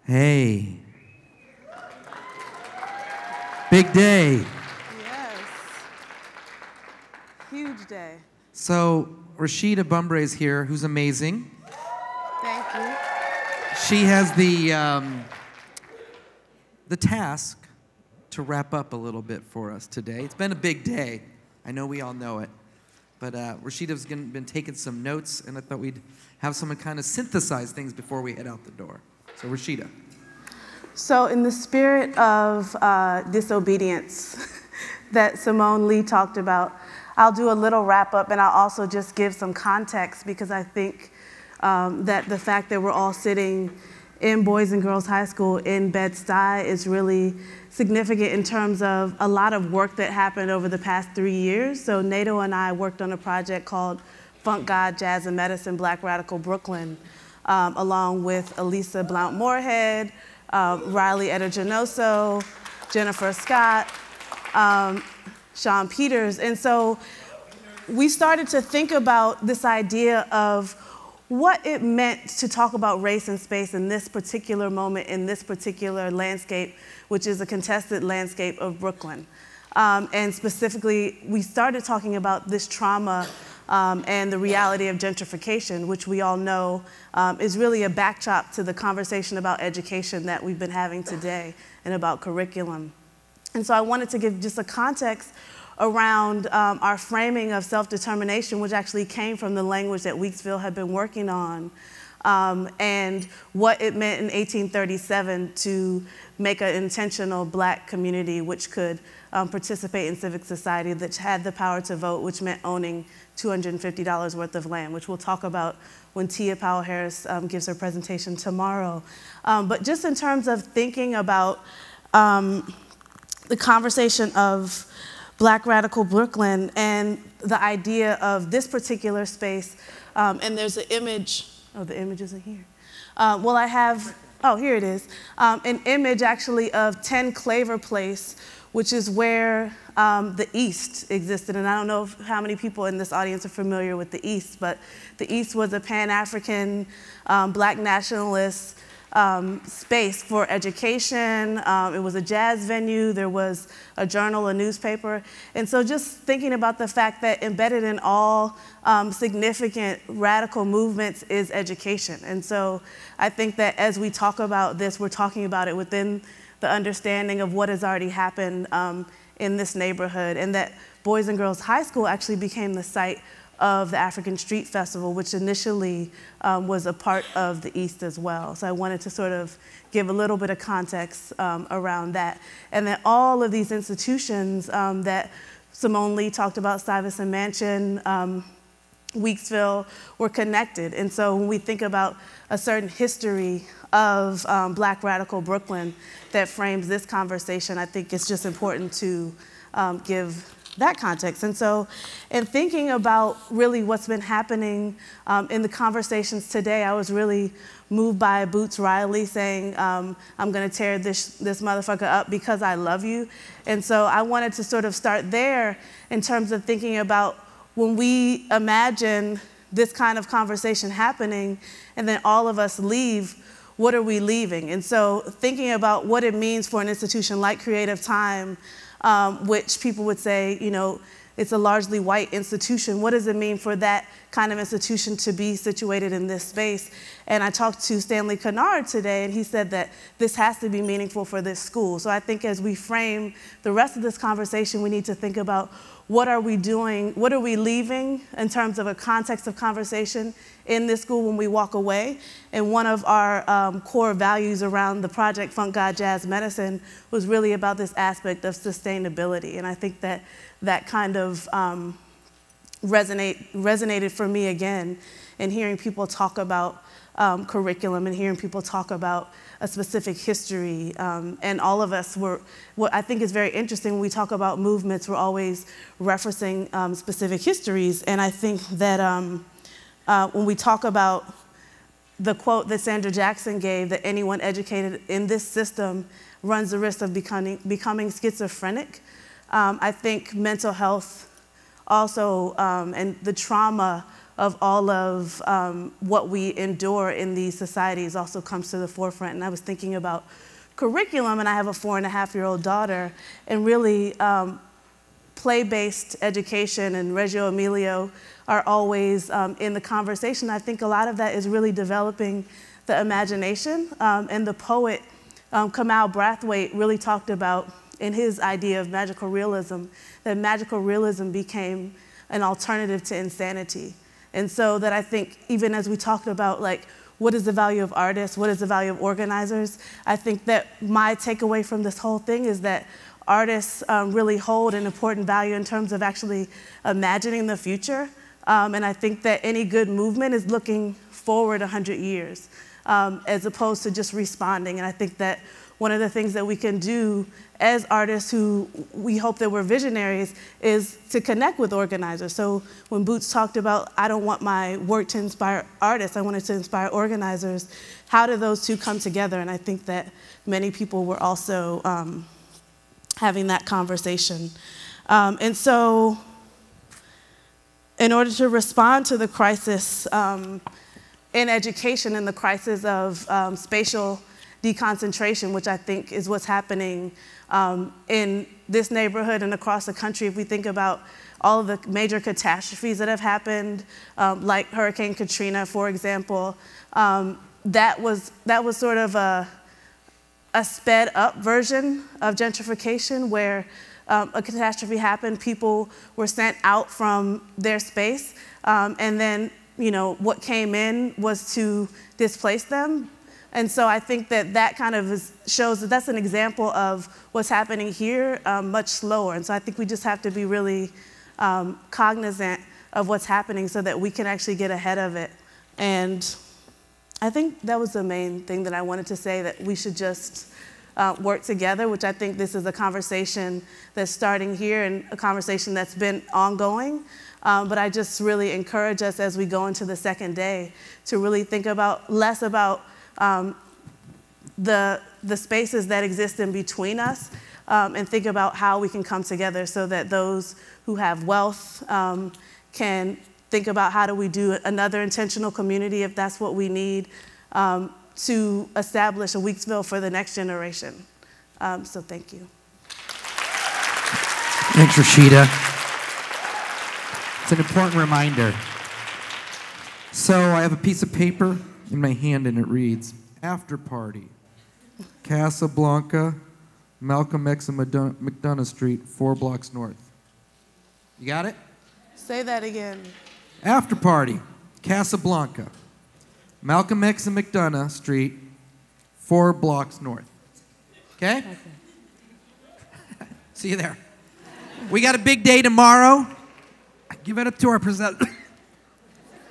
Hey. Big day. Yes. Huge day. So Rashida Bumbray is here, who's amazing. Thank you. She has the task to wrap up a little bit for us today. It's been a big day. I know we all know it. But Rashida's been taking some notes, and I thought we'd have someone kind of synthesize things before we head out the door. So Rashida. So in the spirit of disobedience that Simone Lee talked about, I'll do a little wrap up, and I'll also just give some context, because I think that the fact that we're all sitting in Boys and Girls High School in Bed-Stuy is really significant in terms of a lot of work that happened over the past 3 years. So Nato and I worked on a project called Funk God, Jazz and Medicine, Black Radical Brooklyn, along with Elisa Blount-Moorhead, Riley Eddergenoso, Jennifer Scott, Sean Peters. And so we started to think about this idea of what it meant to talk about race and space in this particular moment, in this particular landscape, which is a contested landscape of Brooklyn. And specifically, we started talking about this trauma and the reality of gentrification, which we all know is really a backdrop to the conversation about education that we've been having today and about curriculum. And so I wanted to give just a context around our framing of self-determination, which actually came from the language that Weeksville had been working on, and what it meant in 1837 to make an intentional Black community which could participate in civic society, that had the power to vote, which meant owning $250 worth of land, which we'll talk about when Tia Powell-Harris gives her presentation tomorrow. But just in terms of thinking about the conversation of Black Radical Brooklyn and the idea of this particular space, and there's an image, oh, the image isn't here. Well, I have, oh, here it is, an image actually of 10 Claver Place, which is where the East existed. And I don't know how many people in this audience are familiar with the East, but the East was a Pan-African Black nationalist space for education. It was a jazz venue. There was a journal, a newspaper. And so just thinking about the fact that embedded in all significant radical movements is education. And so I think that as we talk about this, we're talking about it within the understanding of what has already happened in this neighborhood, and that Boys and Girls High School actually became the site of the African Street Festival, which initially was a part of the East as well. So I wanted to sort of give a little bit of context around that. And that all of these institutions that Simone Lee talked about, Stuyvesant Mansion, Weeksville, were connected. And so when we think about a certain history of Black Radical Brooklyn that frames this conversation, I think it's just important to give that context. And so in thinking about really what's been happening in the conversations today, I was really moved by Boots Riley saying, I'm gonna tear this motherfucker up because I love you. And so I wanted to sort of start there in terms of thinking about when we imagine this kind of conversation happening and then all of us leave, what are we leaving? And so thinking about what it means for an institution like Creative Time, which people would say, you know, it's a largely white institution. What does it mean for that kind of institution to be situated in this space? And I talked to Stanley Kennard today, and he said that this has to be meaningful for this school. So I think as we frame the rest of this conversation, we need to think about what are we doing, what are we leaving in terms of a context of conversation in this school when we walk away. And one of our core values around the project Funk God Jazz Medicine was really about this aspect of sustainability. And I think that that kind of resonated for me again in hearing people talk about curriculum and hearing people talk about a specific history. And all of us were, what I think is very interesting when we talk about movements, we're always referencing specific histories. And I think that when we talk about the quote that Sandra Jackson gave, that anyone educated in this system runs the risk of becoming schizophrenic, I think mental health also, and the trauma of all of what we endure in these societies also comes to the forefront. And I was thinking about curriculum, and I have a 4.5-year-old daughter, and really play-based education and Reggio Emilio are always in the conversation. I think a lot of that is really developing the imagination, and the poet Kamau Brathwaite really talked about in his idea of magical realism, that magical realism became an alternative to insanity. And so that I think even as we talked about like, what is the value of artists, what is the value of organizers, I think that my takeaway from this whole thing is that artists really hold an important value in terms of actually imagining the future. And I think that any good movement is looking forward 100 years as opposed to just responding. And I think that one of the things that we can do as artists who we hope that we're visionaries is to connect with organizers. So when Boots talked about, I don't want my work to inspire artists, I want it to inspire organizers, how do those two come together? And I think that many people were also having that conversation. And so in order to respond to the crisis in education and the crisis of spatial deconcentration, which I think is what's happening in this neighborhood and across the country. If we think about all of the major catastrophes that have happened, like Hurricane Katrina, for example, that was sort of a sped up version of gentrification where a catastrophe happened, people were sent out from their space, and then what came in was to displace them. And so I think that kind of shows that that's an example of what's happening here much slower. And so I think we just have to be really cognizant of what's happening so that we can actually get ahead of it. And I think that was the main thing that I wanted to say, that we should just work together, which I think this is a conversation that's starting here and a conversation that's been ongoing. But I just really encourage us as we go into the second day to really think about less about the spaces that exist in between us, and think about how we can come together so that those who have wealth can think about how do we do another intentional community if that's what we need to establish a Weeksville for the next generation. So thank you. Thanks, Rashida. It's an important reminder. So I have a piece of paper in my hand, and it reads, After Party, Casablanca, Malcolm X and McDonough Street, 4 blocks north. You got it? Say that again. After Party, Casablanca, Malcolm X and McDonough Street, 4 blocks north. Okay? See you there. We got a big day tomorrow. Give it up to our presenter.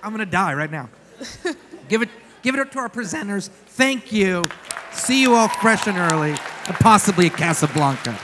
I'm going to die right now. Give it up to our presenters. Thank you. See you all fresh and early, and possibly at Casablanca.